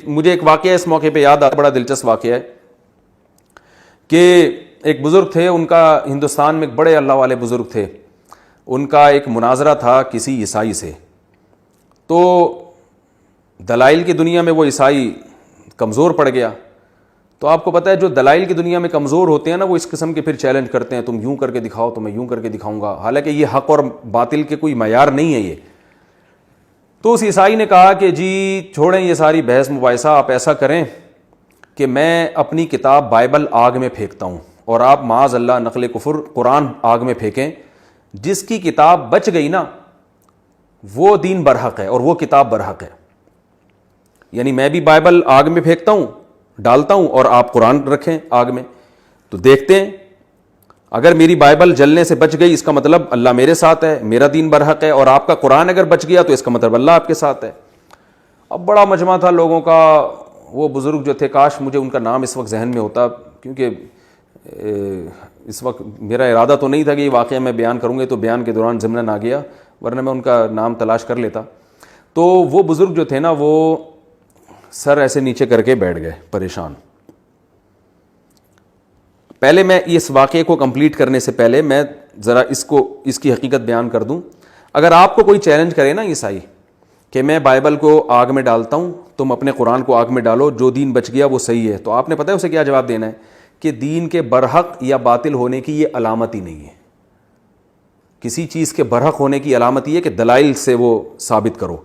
مجھے ایک واقعہ اس موقع پہ یاد آتا، بڑا دلچسپ واقعہ ہے کہ ایک بزرگ تھے، ان کا ہندوستان میں ایک بڑے اللہ والے بزرگ تھے، ان کا ایک مناظرہ تھا کسی عیسائی سے. تو دلائل کی دنیا میں وہ عیسائی کمزور پڑ گیا. تو آپ کو پتہ ہے جو دلائل کی دنیا میں کمزور ہوتے ہیں نا، وہ اس قسم کے پھر چیلنج کرتے ہیں، تم یوں کر کے دکھاؤ تو میں یوں کر کے دکھاؤں گا، حالانکہ یہ حق اور باطل کے کوئی معیار نہیں ہے یہ. تو اس عیسائی نے کہا کہ جی چھوڑیں یہ ساری بحث مباحثہ، آپ ایسا کریں کہ میں اپنی کتاب بائبل آگ میں پھینکتا ہوں اور آپ معاذ اللہ نقل کفر قرآن آگ میں پھینکیں. جس کی کتاب بچ گئی نا وہ دین برحق ہے اور وہ کتاب برحق ہے. یعنی میں بھی بائبل آگ میں پھینکتا ہوں، ڈالتا ہوں، اور آپ قرآن رکھیں آگ میں، تو دیکھتے ہیں اگر میری بائبل جلنے سے بچ گئی اس کا مطلب اللہ میرے ساتھ ہے، میرا دین برحق ہے، اور آپ کا قرآن اگر بچ گیا تو اس کا مطلب اللہ آپ کے ساتھ ہے. اب بڑا مجمع تھا لوگوں کا. وہ بزرگ جو تھے، کاش مجھے ان کا نام اس وقت ذہن میں ہوتا، کیونکہ اس وقت میرا ارادہ تو نہیں تھا کہ یہ واقعہ میں بیان کروں گا، تو بیان کے دوران ضمناً آ گیا، ورنہ میں ان کا نام تلاش کر لیتا. تو وہ بزرگ جو تھے نا، وہ سر ایسے نیچے کر کے بیٹھ گئے پریشان. پہلے میں اس واقعے کو کمپلیٹ کرنے سے پہلے میں ذرا اس کی حقیقت بیان کر دوں. اگر آپ کو کوئی چیلنج کرے نا عیسائی کہ میں بائبل کو آگ میں ڈالتا ہوں، تم اپنے قرآن کو آگ میں ڈالو، جو دین بچ گیا وہ صحیح ہے، تو آپ نے پتہ ہے اسے کیا جواب دینا ہے کہ دین کے برحق یا باطل ہونے کی یہ علامت ہی نہیں ہے. کسی چیز کے برحق ہونے کی علامت یہ ہے کہ دلائل سے وہ ثابت کرو.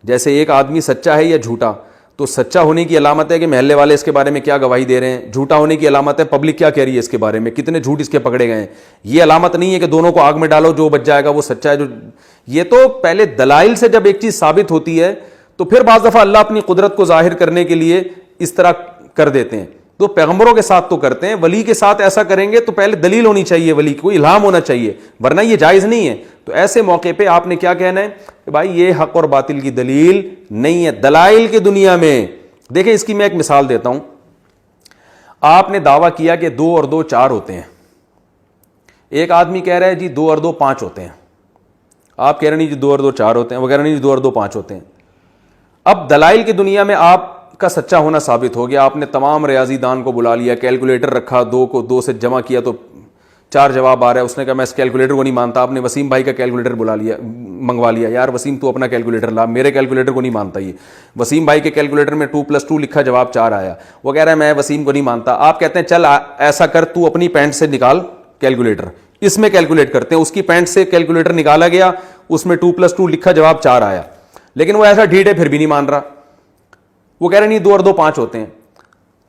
جیسے ایک آدمی سچا ہے یا جھوٹا، تو سچا ہونے کی علامت ہے کہ محلے والے اس کے بارے میں کیا گواہی دے رہے ہیں، جھوٹا ہونے کی علامت ہے پبلک کیا کہہ رہی ہے اس کے بارے میں، کتنے جھوٹ اس کے پکڑے گئے ہیں. یہ علامت نہیں ہے کہ دونوں کو آگ میں ڈالو، جو بچ جائے گا وہ سچا ہے. یہ تو پہلے دلائل سے جب ایک چیز ثابت ہوتی ہے تو پھر بعض دفعہ اللہ اپنی قدرت کو ظاہر کرنے کے لیے اس طرح کر دیتے ہیں. تو پیغمبروں کے ساتھ تو کرتے ہیں، ولی کے ساتھ ایسا کریں گے تو پہلے دلیل ہونی چاہیے، ولی کو الہام ہونا چاہیے، ورنہ یہ جائز نہیں ہے. تو ایسے موقع پہ آپ نے کیا کہنا ہے کہ بھائی یہ حق اور باطل کی دلیل نہیں ہے. دلائل کی دنیا میں دیکھیں، اس کی میں ایک مثال دیتا ہوں. آپ نے دعویٰ کیا کہ 2 اور 2 4 ہوتے ہیں. ایک آدمی کہہ رہا ہے جی 2 اور 2 5 ہوتے ہیں. آپ کہہ رہے ہیں نہیں جی 2 اور 2 4 ہوتے ہیں، وہ کہہ رہے ہیں نہیں جی 2 اور 2 5 ہوتے ہیں. اب دلائل کی دنیا میں آپ کا سچا ہونا ثابت ہو گیا. آپ نے تمام ریاضی دان کو بلا لیا، کیلکولیٹر رکھا، 2 کو 2 سے جمع کیا تو 4 جواب آ رہا ہے. اس نے کہا میں اس کیلکولیٹر کو نہیں مانتا. آپ نے وسیم بھائی کا کیلکولیٹر منگوا لیا، یار وسیم تو اپنا کیلکولیٹر لا، میرے کیلکولیٹر کو نہیں مانتا. یہ وسیم بھائی کے کیلکولیٹر میں 2+2 لکھا، جواب 4 آیا. وہ کہہ رہا ہے میں وسیم کو نہیں مانتا. آپ کہتے ہیں چل ایسا کر، تو اپنی پینٹ سے نکال کیلکولیٹر، اس میں کیلکولیٹ کرتے ہیں. اس کی پینٹ سے کیلکولیٹر نکالا گیا، اس میں 2+2 لکھا، جواب 4 آیا. لیکن وہ ایسا ڈھیٹ ہے پھر بھی نہیں مان رہا. وہ کہہ رہے نہیں 2 اور 2 5 ہوتے ہیں.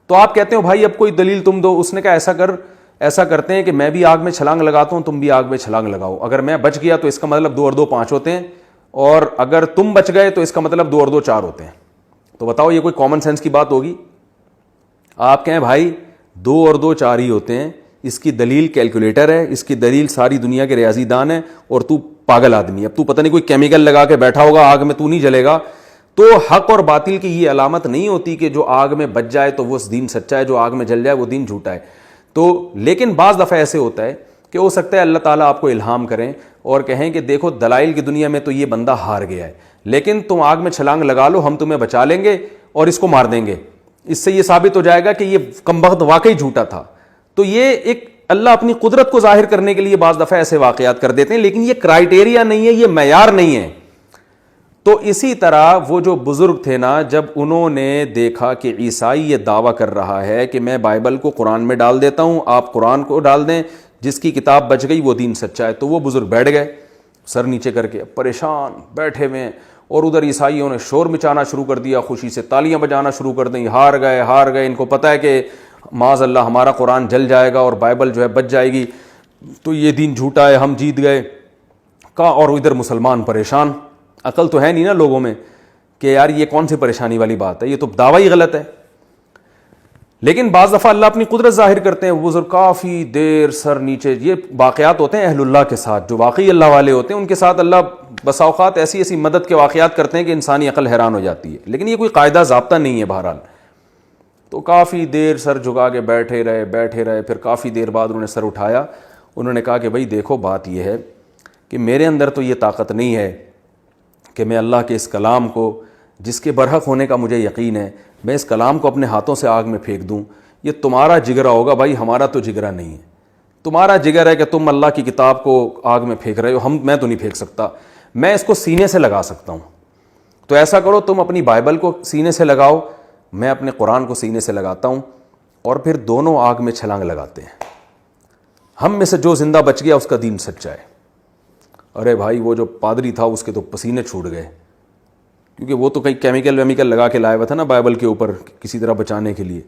تو آپ کہتے ہو بھائی اب کوئی دلیل تم دو. اس نے کہا ایسا کرتے ہیں کہ میں بھی آگ میں چھلانگ لگاتا ہوں، تم بھی آگ میں چھلانگ لگاؤ. اگر میں بچ گیا تو اس کا مطلب 2 اور 2 5 ہوتے ہیں، اور اگر تم بچ گئے تو اس کا مطلب 2 اور 2 4 ہوتے ہیں. تو بتاؤ یہ کوئی کامن سینس کی بات ہوگی؟ آپ کہیں بھائی 2 اور 2 4 ہی ہوتے ہیں، اس کی دلیل کیلکولیٹر ہے، اس کی دلیل ساری دنیا کے ریاضی دان ہے، اور تو پاگل آدمی ہے. اب تو پتہ نہیں کوئی کیمیکل لگا کے بیٹھا ہوگا آگ میں، تو نہیں جلے گا. تو حق اور باطل کی یہ علامت نہیں ہوتی کہ جو آگ میں بچ جائے تو وہ دین سچا ہے، جو آگ میں جل جائے وہ دین جھوٹا ہے. تو لیکن بعض دفعہ ایسے ہوتا ہے کہ ہو سکتا ہے اللہ تعالیٰ آپ کو الہام کریں اور کہیں کہ دیکھو دلائل کی دنیا میں تو یہ بندہ ہار گیا ہے، لیکن تم آگ میں چھلانگ لگا لو، ہم تمہیں بچا لیں گے اور اس کو مار دیں گے. اس سے یہ ثابت ہو جائے گا کہ یہ کمبخت واقعی جھوٹا تھا. تو یہ ایک اللہ اپنی قدرت کو ظاہر کرنے کے لیے بعض دفعہ ایسے واقعات کر دیتے ہیں، لیکن یہ کرائیٹیریا نہیں ہے، یہ معیار نہیں ہے. تو اسی طرح وہ جو بزرگ تھے نا، جب انہوں نے دیکھا کہ عیسائی یہ دعویٰ کر رہا ہے کہ میں بائبل کو قرآن میں ڈال دیتا ہوں، آپ قرآن کو ڈال دیں، جس کی کتاب بچ گئی وہ دین سچا ہے، تو وہ بزرگ بیٹھ گئے سر نیچے کر کے، پریشان بیٹھے ہوئے ہیں. اور ادھر عیسائیوں نے شور مچانا شروع کر دیا، خوشی سے تالیاں بجانا شروع کر دیں. ہار گئے. ان کو پتہ ہے کہ معاذ اللہ ہمارا قرآن جل جائے گا اور بائبل جو ہے بچ جائے گی، تو یہ دین جھوٹا ہے، ہم جیت گئے کا. اور ادھر مسلمان پریشان. عقل تو ہے نہیں نا لوگوں میں کہ یار یہ کون سی پریشانی والی بات ہے، یہ تو دعویٰ ہی غلط ہے. لیکن بعض دفعہ اللہ اپنی قدرت ظاہر کرتے ہیں. بزرگ کافی دیر سر نیچے. یہ واقعات ہوتے ہیں اہل اللہ کے ساتھ، جو واقعی اللہ والے ہوتے ہیں ان کے ساتھ اللہ بسا اوقات ایسی مدد کے واقعات کرتے ہیں کہ انسانی عقل حیران ہو جاتی ہے. لیکن یہ کوئی قاعدہ ضابطہ نہیں ہے بہرحال. تو کافی دیر سر جھکا کے بیٹھے رہے. پھر کافی دیر بعد انہوں نے سر اٹھایا. انہوں نے کہا کہ بھائی دیکھو بات یہ ہے کہ میرے اندر تو یہ طاقت نہیں ہے کہ میں اللہ کے اس کلام کو جس کے برحق ہونے کا مجھے یقین ہے، میں اس کلام کو اپنے ہاتھوں سے آگ میں پھینک دوں، یہ تمہارا جگرا ہوگا بھائی، ہمارا تو جگرا نہیں ہے۔ تمہارا جگر ہے کہ تم اللہ کی کتاب کو آگ میں پھینک رہے ہو، میں تو نہیں پھینک سکتا، میں اس کو سینے سے لگا سکتا ہوں۔ تو ایسا کرو، تم اپنی بائبل کو سینے سے لگاؤ، میں اپنے قرآن کو سینے سے لگاتا ہوں، اور پھر دونوں آگ میں چھلانگ لگاتے ہیں۔ ہم میں سے جو زندہ بچ گیا اس کا دین سچا ہے۔ ارے بھائی وہ جو پادری تھا اس کے تو پسینے چھوٹ گئے، کیونکہ وہ تو کئی کیمیکل لگا کے لائے ہوا تھا نا بائبل کے اوپر کسی طرح بچانے کے لیے۔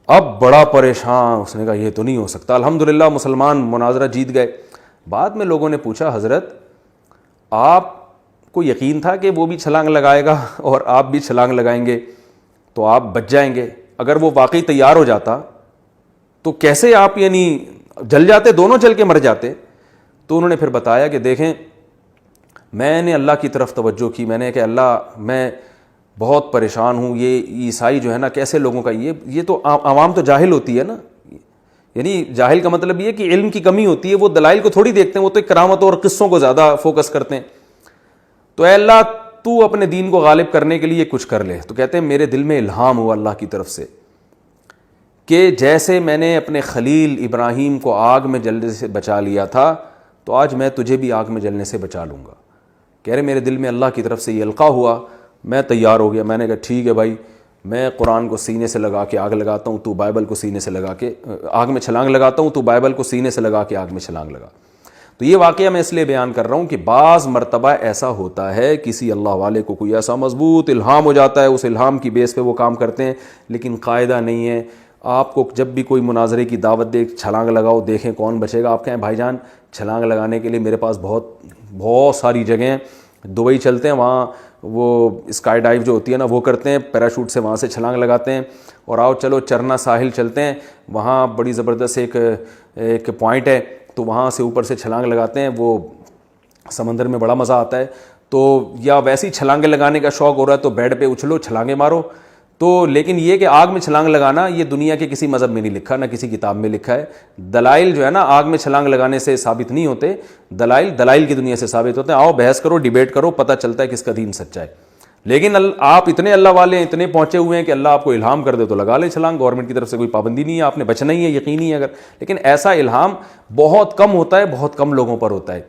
اب بڑا پریشان، اس نے کہا یہ تو نہیں ہو سکتا۔ الحمدللہ مسلمان مناظرہ جیت گئے۔ بعد میں لوگوں نے پوچھا حضرت آپ کو یقین تھا کہ وہ بھی چھلانگ لگائے گا اور آپ بھی چھلانگ لگائیں گے تو آپ بچ جائیں گے؟ اگر وہ واقعی تیار ہو جاتا تو کیسے آپ یعنی جل جاتے، دونوں جل کے مر جاتے؟ تو انہوں نے پھر بتایا کہ دیکھیں میں نے اللہ کی طرف توجہ کی، میں نے کہ اللہ میں بہت پریشان ہوں، یہ عیسائی جو ہے نا کیسے لوگوں کا یہ تو عوام تو جاہل ہوتی ہے نا، یعنی جاہل کا مطلب یہ کہ علم کی کمی ہوتی ہے، وہ دلائل کو تھوڑی دیکھتے ہیں، وہ تو کرامتوں اور قصوں کو زیادہ فوکس کرتے ہیں۔ تو اے اللہ تو اپنے دین کو غالب کرنے کے لیے کچھ کر لے۔ تو کہتے ہیں میرے دل میں الہام ہوا اللہ کی طرف سے کہ جیسے میں نے اپنے خلیل ابراہیم کو آگ میں جلنے سے بچا لیا تھا تو آج میں تجھے بھی آگ میں جلنے سے بچا لوں گا۔ کہہ رہے میرے دل میں اللہ کی طرف سے یہ القاء ہوا، میں تیار ہو گیا۔ میں نے کہا ٹھیک ہے بھائی، میں قرآن کو سینے سے لگا کے آگ لگاتا ہوں، تو بائبل کو سینے سے لگا کے آگ میں چھلانگ لگاتا ہوں، تو بائبل کو سینے سے لگا کے آگ میں چھلانگ لگا۔ تو یہ واقعہ میں اس لیے بیان کر رہا ہوں کہ بعض مرتبہ ایسا ہوتا ہے کسی اللہ والے کو کوئی ایسا مضبوط الہام ہو جاتا ہے، اس الہام کی بیس پہ وہ کام کرتے ہیں، لیکن قاعدہ نہیں ہے۔ آپ کو جب بھی کوئی مناظرے کی دعوت دے چھلانگ لگاؤ دیکھیں کون بچے گا، آپ کہیں بھائی جان چھلانگ لگانے کے لیے میرے پاس بہت ساری جگہیں ہیں، دبئی چلتے ہیں، وہاں وہ اسکائی ڈائیو جو ہوتی ہے نا وہ کرتے ہیں، پیراشوٹ سے وہاں سے چھلانگ لگاتے ہیں، اور آؤ چلو چرنا ساحل چلتے ہیں، وہاں بڑی زبردست ایک پوائنٹ ہے تو وہاں سے اوپر سے چھلانگ لگاتے ہیں، وہ سمندر میں بڑا مزہ آتا ہے۔ تو یا ویسی چھلانگیں لگانے کا شوق ہو رہا ہے تو بیڈ پہ اچھلو چھلانگیں مارو۔ تو لیکن یہ کہ آگ میں چھلانگ لگانا یہ دنیا کے کسی مذہب میں نہیں لکھا، نہ کسی کتاب میں لکھا ہے۔ دلائل جو ہے نا آگ میں چھلانگ لگانے سے ثابت نہیں ہوتے، دلائل کی دنیا سے ثابت ہوتے ہیں۔ آؤ بحث کرو، ڈیبیٹ کرو، پتہ چلتا ہے کس کا دین سچا ہے۔ لیکن آپ اتنے اللہ والے ہیں، اتنے پہنچے ہوئے ہیں کہ اللہ آپ کو الہام کر دے تو لگا لے چھلانگ، گورنمنٹ کی طرف سے کوئی پابندی نہیں ہے، آپ نے بچنا ہی ہے، یقینی ہے اگر۔ لیکن ایسا الہام بہت کم ہوتا ہے، بہت کم لوگوں پر ہوتا ہے۔